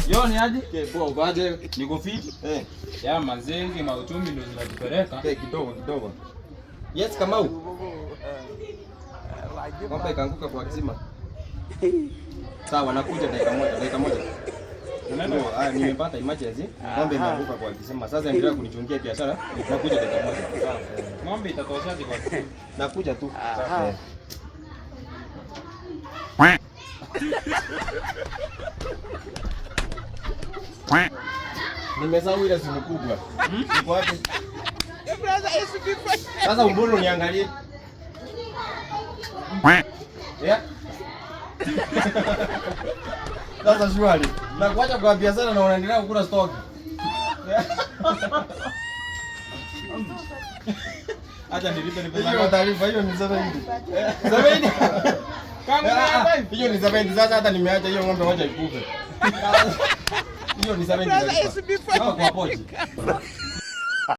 Yo ni aje? Poa ukaje? Niko fit. Ya mazenge mauchumi ndio zinatupeleka. Kidogo. Yes, Kamau. Ng'ombe ikaanguka kwa kisima. Sawa, nakuja dakika moja. Nimepata emergency. Ng'ombe imeanguka kwa kisima. Sasa endelea kunichungia biashara. Nakuja dakika moja. Sawa. Ng'ombe itatoshaje kwa kisima? Nakuja tu. Nimesahau ile simu kubwa. Iko wapi? Sasa umbulu niangalie. Yeah. Sasa shwari. Na kuacha kwa biashara na unaendelea kukula stock. Acha nilipe hiyo taarifa, hiyo ni 70. 70. Kama hiyo ni 70. Sasa hata nimeacha hiyo ng'ombe moja ikufe. Hiyo ni 70. Kwa pochi.